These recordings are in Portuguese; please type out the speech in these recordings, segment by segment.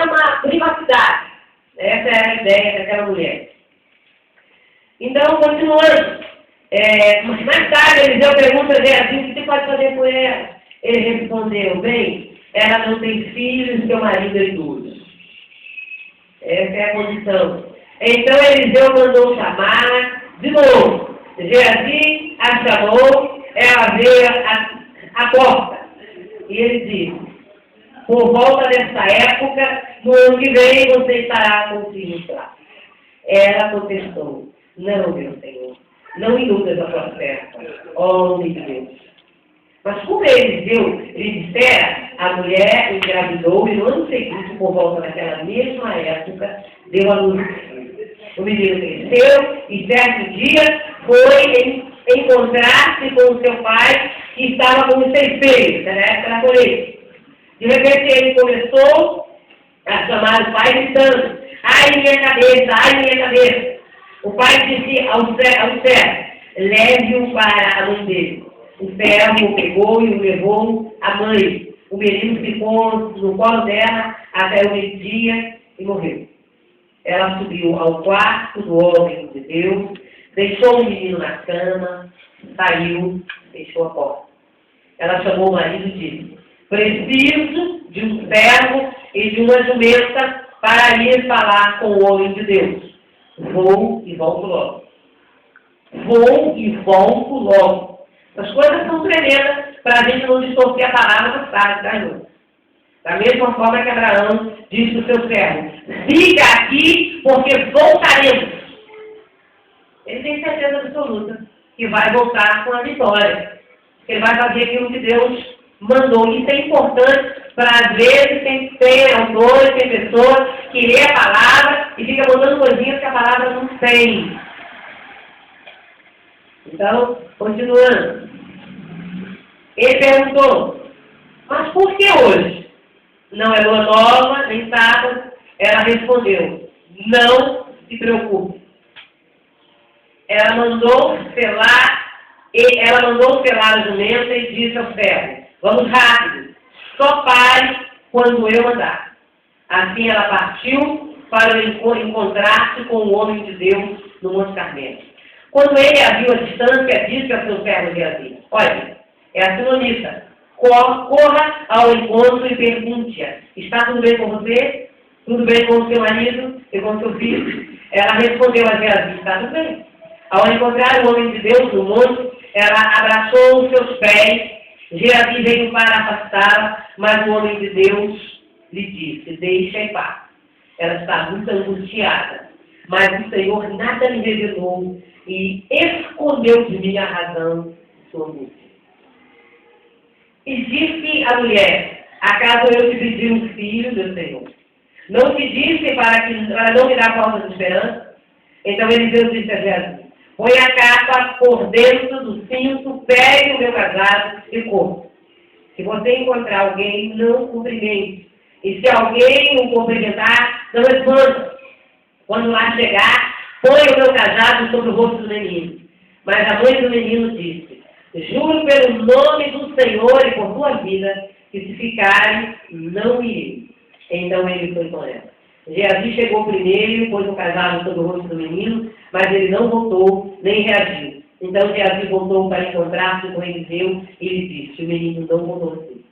uma privacidade. Essa era a ideia daquela mulher. Então, continuando. Mais tarde, Eliseu pergunta a Geazi, o que você pode fazer por ela? Ele respondeu, bem, ela não tem filhos, seu marido é idoso. Essa é a condição. Então Eliseu mandou chamar de novo. Geazi a chamou, ela veio à porta. E ele disse, por volta dessa época, no ano que vem, você estará com o filho lá. Ela protestou, não, meu Senhor, não iludas a tua serva, ó homem de Deus. Mas como Eliseu lhe dissera, a mulher engravidou e no ano seguinte, por volta daquela mesma época, deu à luz. O menino cresceu e certo dia foi encontrar-se com o seu pai, que estava com os 6 filhos, na época da colheita. De repente ele começou a chamar o pai gritando, ai minha cabeça. O pai disse ao servo, leve-o para a mãe dele. O servo o pegou e o levou à mãe. O menino ficou no colo dela até o meio-dia e morreu. Ela subiu ao quarto do homem de Deus, deixou o menino na cama, saiu, fechou a porta. Ela chamou o marido e disse, preciso de um servo e de uma jumenta para ir falar com o homem de Deus. Vou e volto logo. As coisas são tremendas para a gente não distorcer a palavra mais tarde, tá, irmão? Da mesma forma que Abraão disse para o seu servo, fica aqui porque voltaremos. Ele tem certeza absoluta que vai voltar com a vitória. Que ele vai fazer aquilo que Deus mandou. Isso é importante para, às vezes, tem autores, tem pessoas que lê a palavra e fica botando coisinhas que a palavra não tem. Então, continuando. Ele perguntou, mas por que hoje? Não é lua nova, nem sábado. Ela respondeu, não se preocupe. Ela mandou selar a jumenta e disse ao servo, vamos rápido, só pare quando eu mandar. Assim ela partiu para encontrar-se com o homem de Deus no Monte Carmelo. Quando ele a viu à distância, disse ao seu servo Geazi, olha, é a sunamita, corra ao encontro e pergunte-a, está tudo bem com você? Tudo bem com o seu marido e com o seu filho? Ela respondeu a Geazi, está tudo bem. Ao encontrar o homem de Deus no monte, ela abraçou os seus pés. Geazi veio para afastá-la, mas o homem de Deus lhe disse, deixa em paz. Ela está muito angustiada, mas o Senhor nada lhe revelou e escondeu de mim a razão de sua angústia. E disse a mulher, acaso eu te pedi um filho, meu Senhor? Não te disse para não me dar falta de esperança? Então Eliseu disse a Geazi, põe a capa por dentro do cinto, pegue o meu cajado e corra. Se você encontrar alguém, não cumprimente. E se alguém o cumprimentar, não responda. Quando lá chegar, põe o meu cajado sobre o rosto do menino. Mas a mãe do menino disse, juro pelo nome do Senhor e por tua vida, que se ficarem, não irei. Então ele foi com ela. Geazi chegou primeiro, pôs o cajado sobre o rosto do menino, mas ele não voltou, nem reagiu. Então Geazi voltou para encontrar-se com Eliseu e lhe disse, o menino não voltou assim.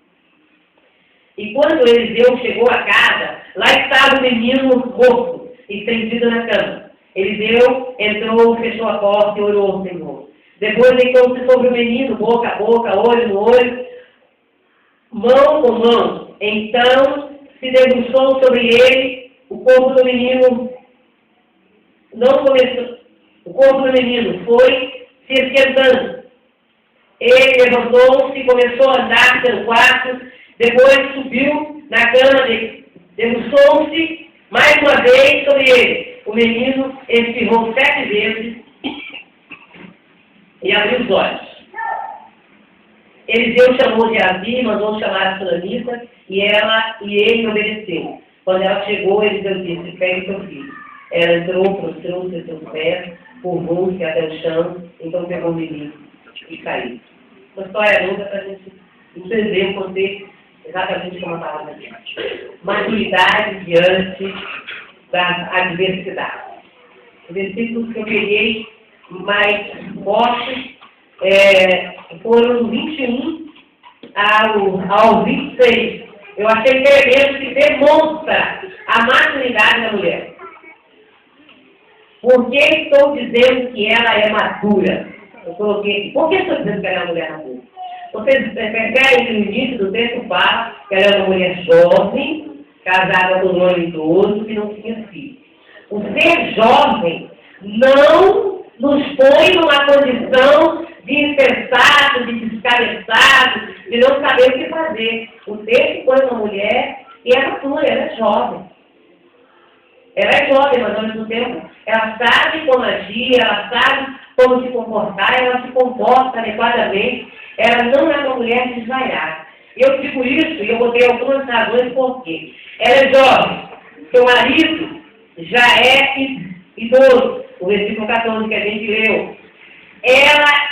E quando Eliseu chegou à casa, lá estava o menino morto, estendido na cama. Eliseu entrou, fechou a porta e orou ao Senhor. Depois deitou-se sobre o menino, boca a boca, olho no olho, mão com mão. Então se debruçou sobre ele, o corpo do menino foi se esquentando. Ele levantou-se e começou a andar pelo quarto, depois subiu na cama dele, debruçou-se mais uma vez sobre ele. O menino espirrou 7 vezes e abriu os olhos. Eliseu chamou Geazi e mandou chamar a sunamita e ele obedeceu. Quando ela chegou, Eliseu disse, pegue seu filho. Ela entrou, prostrou-se a seus pés, curvou-se até o chão, então pegou o menino e caiu. Uma história longa para a gente entender o contexto exatamente como eu estava dizendo. Maturidade diante das adversidades. Os versículos que eu peguei mais fortes foram do 21 ao 26. Eu achei tremendo que demonstra a maturidade da mulher. Por que estou dizendo que ela é madura? Eu coloquei aqui. Por que estou dizendo que ela é uma mulher madura? Vocês percebem que no início do texto fala que ela é uma mulher jovem, casada com um homem idoso, que não tinha filho. O ser jovem não nos põe numa condição de insensado, de descabeçado, de não saber o que fazer. O texto põe uma mulher e é madura, ela é jovem. Ela é jovem, mas ao mesmo tempo ela sabe como agir, ela sabe como se comportar, ela se comporta adequadamente. Ela não é uma mulher desvaiada. Eu digo isso e eu botei algumas razões por quê. Ela é jovem, seu marido já é idoso, o versículo 14 que a gente leu. Ela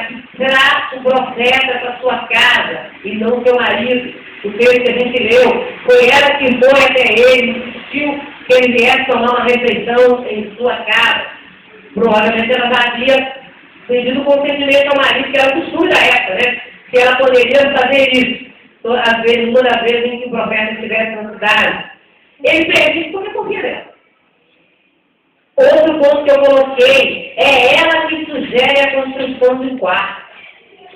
que traz o profeta para sua casa e não seu marido. O texto que a gente leu, foi ela que foi até ele, insistiu que ele viesse tomar uma refeição em sua casa. Provavelmente ela já havia pedido consentimento ao marido, que era o costume da época, né? Que ela poderia fazer isso. Às vezes, uma das vezes em que o profeta estivesse na cidade. Ele fez isso porque confia nela. Outro ponto que eu coloquei, é ela que sugere a construção de um quarto.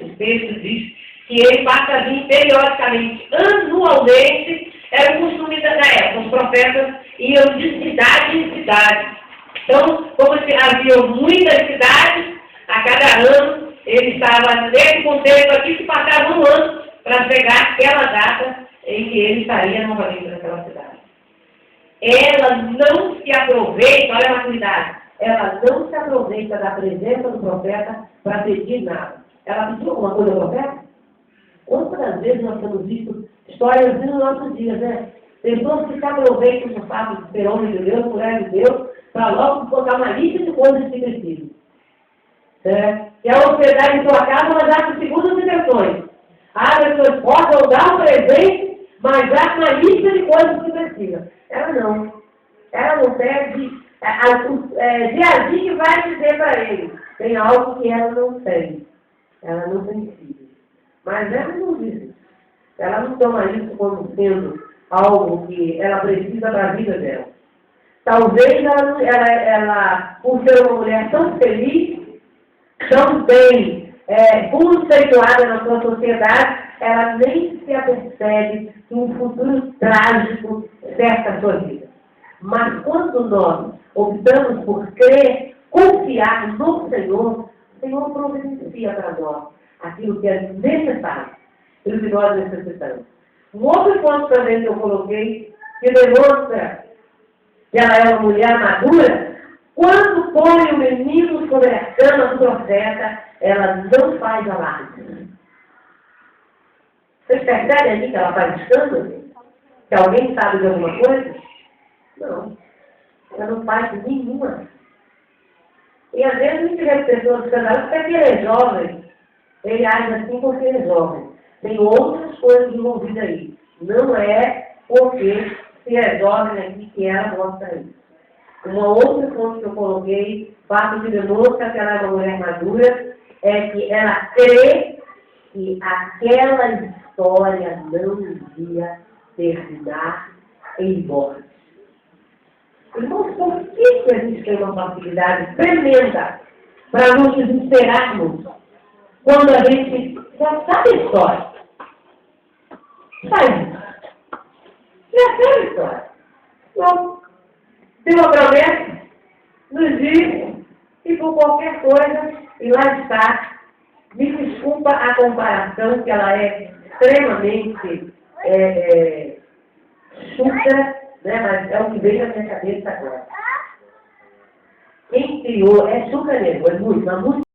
O texto diz que ele passa a vir periodicamente, anualmente, era o costume da época. Os profetas iam de cidade em cidade. Então, como havia muitas cidades, a cada ano ele estava nesse contexto aqui, que passava um ano para chegar àquela data em que ele estaria novamente naquela cidade. Ela não se aproveita, olha a maturidade, ela não se aproveita da presença do profeta para pedir nada. Ela pediu alguma coisa ao profeta? Quantas vezes nós temos visto histórias nos nossos dias, né? Pessoas que se aproveitam do fato de ser homem de Deus, mulher de Deus, para logo botar uma lista de coisas que precisam. Que a hospedar em sua casa, mas já com segundas intenções. A pessoa pode dar um presente, mas já com uma lista de coisas que precisa. Ela não. Ela não pede. Geazi que vai dizer para ele. Tem algo que ela não tem. Ela não precisa. Mas ela não diz. Ela não toma isso como sendo algo que ela precisa para a vida dela. Talvez ela, por ser uma mulher tão feliz, tão bem conceituada na sua sociedade, ela nem se apercebe que um futuro trágico cerca a sua vida. Mas quando nós optamos por crer, confiar no Senhor, o Senhor providencia para nós aquilo que é necessário, aquilo que nós necessitamos. Um outro ponto também que eu coloquei, que demonstra que ela é uma mulher madura, quando põe o menino sobre a cama do profeta, ela não faz alarde. Vocês percebem ali que ela faz escândalo? Que alguém sabe de alguma coisa? Não. Ela não faz nenhuma. E às vezes a gente vê pessoas escandalosas porque ele é jovem. Ele age assim porque ele é jovem. Tem outras coisas envolvidas aí. Não é porque se é jovem aqui que ela mostra isso. Uma outra coisa que eu coloquei, fato que demonstra que ela é uma mulher madura, é que ela crê que aquela história não iria terminar em morte. Irmãos, por que a gente tem uma facilidade tremenda para nos desesperarmos quando a gente já sabe a história? Sabe? Já sabe a história. Bom, tem uma promessa, nos diz, e por qualquer coisa, e lá está. Me desculpa a comparação, que ela é extremamente chuta, né? Mas é o que vem na minha cabeça agora. Quem criou, é chuta mesmo, é muito, mas muito.